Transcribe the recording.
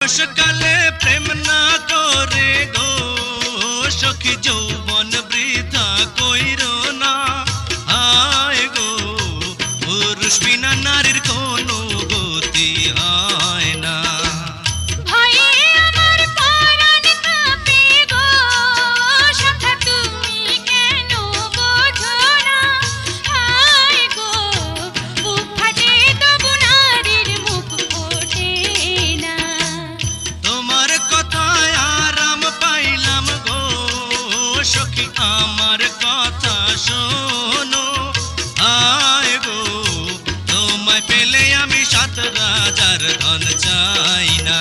বয়সকালে প্রেম না করে গো সখী, যৌবন বৃথা কইরো না। হায় গো, পুরুষ বিনা নারীর কোনো গতি হয় না। আমার কথা শোনো, হায় গো, তোমায় পেলে আমি 7 রাজার ধন চাই না।